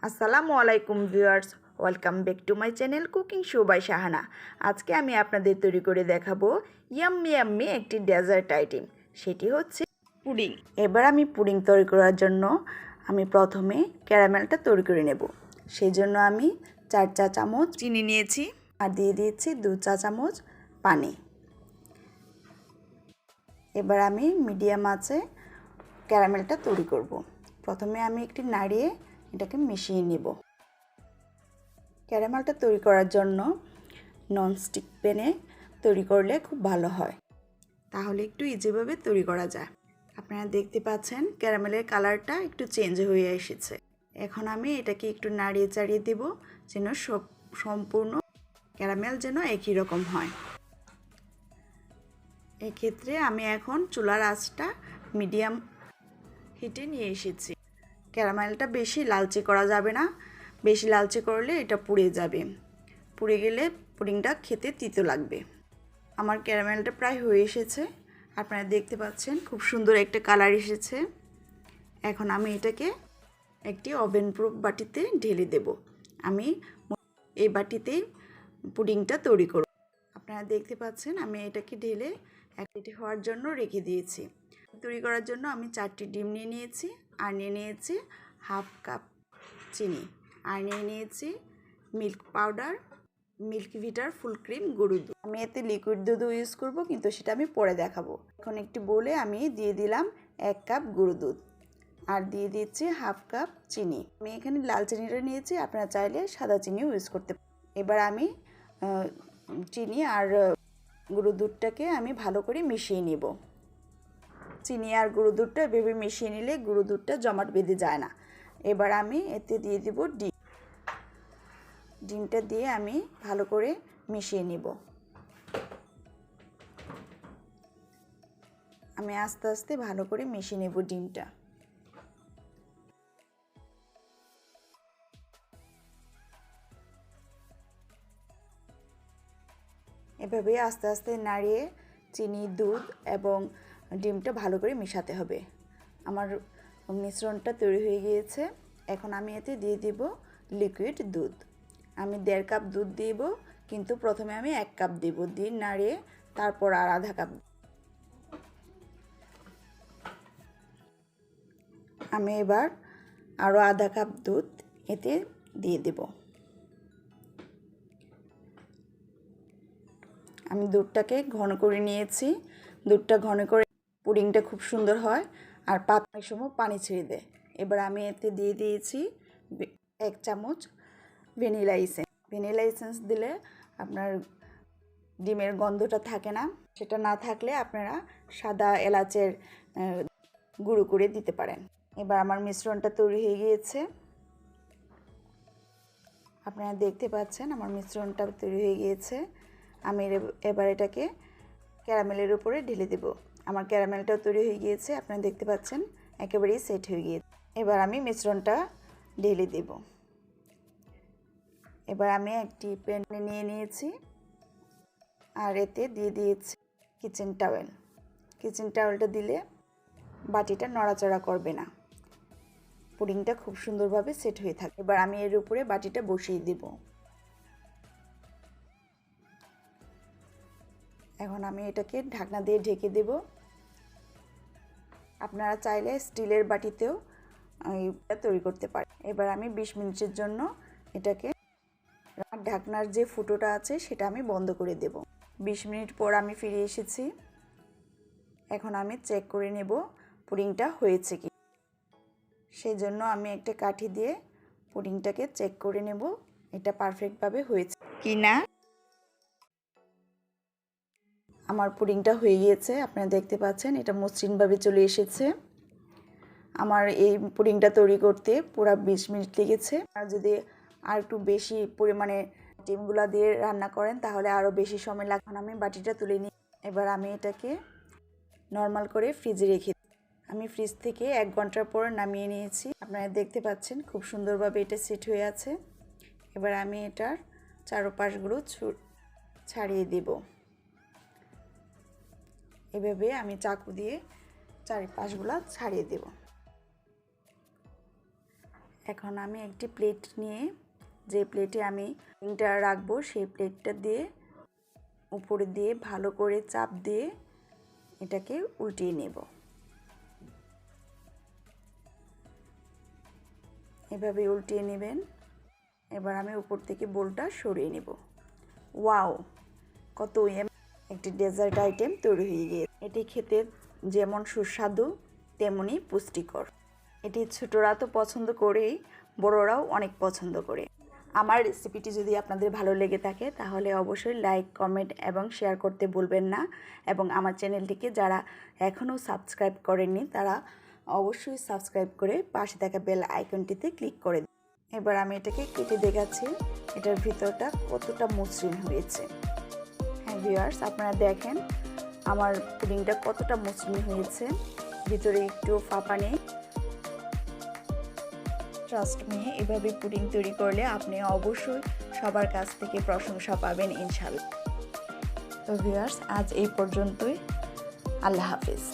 আসসালামু আলাইকুম viewers, welcome back to my channel cooking show by Shahana. আজকে আমি আপনাদের তৈরি করে দেখাবো ইয়াম্মি ইয়াম্মি একটি ডেজার্ট আইটেম, সেটি হচ্ছে পুডিং। এবার আমি পুডিং তৈরি করার জন্য আমি প্রথমে ক্যারামেলটা তৈরি করে নেব। সেই জন্য আমি 4 চা চামচ চিনি নিয়েছি আর দিয়ে দিয়েছি 2 চা চামচ পানি। এবার আমি মিডিয়াম আঁচে ক্যারামেলটা তৈরি করব। প্রথমে আমি একটি নাড়িয়ে এটাকে মিশিয়ে নেব। ক্যারামেলটা তৈরি করার জন্য ননস্টিক প্যানে তৈরি করলে খুব ভালো হয়, তাহলে একটু ইজিভাবে তৈরি করা যায়। আপনারা দেখতে পাচ্ছেন ক্যারামেলের কালারটা একটু চেঞ্জ হয়ে এসেছে। এখন আমি এটাকে একটু নাড়িয়ে চাড়িয়ে দেব যেন সম্পূর্ণ ক্যারামেল যেন একই রকম হয়। এক্ষেত্রে আমি এখন চুলার আঁচটা মিডিয়াম হিটে নিয়ে এসেছি। ক্যারামেলটা বেশি লালচে করা যাবে না, বেশি লালচে করলে এটা পুড়ে যাবে, পুড়ে গেলে পুডিংটা খেতে তিতো লাগবে। আমার ক্যারামেলটা প্রায় হয়ে এসেছে, আপনারা দেখতে পাচ্ছেন খুব সুন্দর একটা কালার এসেছে। এখন আমি এটাকে একটি ওভেন প্রুফ বাটিতে ঢেলে দেব। আমি এই বাটিতেই পুডিংটা তৈরি করব। আপনারা দেখতে পাচ্ছেন আমি এটাকে ঢেলে এক প্লেটে হওয়ার জন্য রেখে দিয়েছি। তৈরি করার জন্য আমি 4টি ডিম নিয়ে নিয়েছি, আর নিয়ে নিয়েছি হাফ কাপ চিনি, আর নিয়ে নিয়েছি মিল্ক পাউডার, মিল্ক ভিটার ফুল ক্রিম গরুর দুধ। আমি এতে লিকুইড দুধও ইউজ করব, কিন্তু সেটা আমি পরে দেখাবো। এখন একটি বোলে আমি দিয়ে দিলাম 1 কাপ গরুর দুধ আর দিয়ে দিচ্ছি হাফ কাপ চিনি। আমি এখানে লাল চিনিটা নিয়েছি, আপনারা চাইলে সাদা চিনিও ইউজ করতে পারেন। এবার আমি চিনি আর গরুর দুধটাকে আমি ভালো করে মিশিয়ে নেব। চিনি আর গরুর দুধটা এভাবে মিশিয়ে নিলে গরুর দুধটা জমাট বেঁধে যায় না। এবার আমি এতে দিয়ে দেব ডিম। ডিমটা দিয়ে আমি ভালো করে মিশিয়ে নেব। আমি আস্তে আস্তে ভালো করে মিশিয়ে নেব ডিমটা। এভাবে আস্তে আস্তে নাড়িয়ে চিনি, দুধ এবং ডিমটা ভালো করে মেশাতে হবে। আমার মিশ্রণটা তৈরি হয়ে গিয়েছে। এখন আমি এতে দিয়ে দিব লিকুইড দুধ। আমি 1.5 কাপ দুধ দিব, কিন্তু প্রথমে আমি 1 কাপ দিব, দিয়ে নাড়িয়ে তারপর আর আধা কাপ। আমি এবার আরও আধা কাপ দুধ এতে দিয়ে দেব। আমি দুধটাকে ঘন করে নিয়েছি। দুধটা ঘন করে পুডিংটা খুব সুন্দর হয় আর পাতলার সময় পানি ছেড়ে দেয়। এবার আমি এতে দিয়ে দিয়েছি 1 চামচ ভ্যানিলা এসেন্স। ভ্যানিলা এসেন্স দিলে আপনার ডিমের গন্ধটা থাকে না। সেটা না থাকলে আপনারা সাদা এলাচের গুঁড়ো করে দিতে পারেন। এবার আমার মিশ্রণটা তৈরি হয়ে গিয়েছে। আপনারা দেখতে পাচ্ছেন আমার মিশ্রণটা তৈরি হয়ে গিয়েছে। আমি এবার এটাকে ক্যারামেলের উপরে ঢেলে দেব। আমার ক্যারামেলটাও তৈরি হয়ে গিয়েছে, আপনারা দেখতে পাচ্ছেন একেবারেই সেট হয়ে গিয়েছে। এবার আমি মিশ্রণটা ঢেলে দেব। এবার আমি একটি প্যান নিয়ে নিয়েছি আর এতে দিয়ে দিয়েছি কিচেন টাওয়েল। কিচেন টাওয়েলটা দিলে বাটিটা নড়াচড়া করবে না, পুডিংটা খুব সুন্দরভাবে সেট হয়ে থাকে। এবার আমি এর উপরে বাটিটা বসিয়ে দেব। এখন আমি এটাকে ঢাকনা দিয়ে ঢেকে দেব। আপনারা চাইলে স্টিলের বাটিতেও এটা তৈরি করতে পারেন। এবার আমি 20 মিনিটের জন্য এটাকে, ঢাকনার যে ফুটোটা আছে সেটা আমি বন্ধ করে দেব। 20 মিনিট পর আমি ফিরে এসেছি। এখন আমি চেক করে নেব পুডিংটা হয়েছে কি। সেই জন্য আমি একটা কাঠি দিয়ে পুডিংটাকে চেক করে নেব এটা পারফেক্টভাবে হয়েছে কি না। আমার পুডিংটা হয়ে গিয়েছে, আপনারা দেখতে পাচ্ছেন এটা মসৃণভাবে চলে এসেছে। আমার এই পুডিংটা তৈরি করতে পুরো 20 মিনিট লেগেছে। আর যদি আর একটু বেশি পরিমাণে ডিমগুলো দিয়ে রান্না করেন তাহলে আরও বেশি সময় লাগবে। আমি বাটিটা তুলে নিই। এবার আমি এটাকে নর্মাল করে ফ্রিজে রেখে দিই। আমি ফ্রিজ থেকে 1 ঘন্টার পর নামিয়ে নিয়েছি। আপনারা দেখতে পাচ্ছেন খুব সুন্দরভাবে এটা সেট হয়ে আছে। এবার আমি এটার চারপাশগুলো ছাড়িয়ে দেব। এভাবে আমি চাকু দিয়ে চারপাশগুলো ছাড়িয়ে দেব। এখন আমি একটি প্লেট নিয়ে, যে প্লেটে আমি পুডিংটা রাখবো সেই প্লেটটা দিয়ে উপরে দিয়ে ভালো করে চাপ দিয়ে এটাকে উল্টিয়ে নেব। এভাবে উল্টিয়ে নেবেন। এবার আমি উপর থেকে বোলটা সরিয়ে নেব। ওয়াও, কত একটি ডেজার্ট আইটেম তৈরি হয়ে গিয়েছে। এটি খেতে যেমন সুস্বাদু তেমনি পুষ্টিকর। এটি ছোটরা তো পছন্দ করেই, বড়রাও অনেক পছন্দ করে। আমার রেসিপিটি যদি আপনাদের ভালো লেগে থাকে তাহলে অবশ্যই লাইক, কমেন্ট এবং শেয়ার করতে ভুলবেন না। এবং আমার চ্যানেলটিকে যারা এখনও সাবস্ক্রাইব করেননি তারা অবশ্যই সাবস্ক্রাইব করে পাশে থাকা বেল আইকনটিতে ক্লিক করে দিন। এবার আমি এটাকে কেটে দেখাচ্ছি এটার ভিতরটা কতটা মসৃণ হয়েছে। হ্যাঁ ভিউয়ার্স, আপনারা দেখেন আমার পুডিংটা কতটা মসৃণ হয়েছে, ভিতরে একটু ফাঁপা নেই। ট্রাস্ট মি, এভাবে পুডিং তৈরি করলে আপনি অবশ্যই সবার কাছ থেকে প্রশংসা পাবেন ইনশাআল্লাহ। তো ভিউয়ার্স, আজ এই পর্যন্তই। আল্লাহ হাফেজ।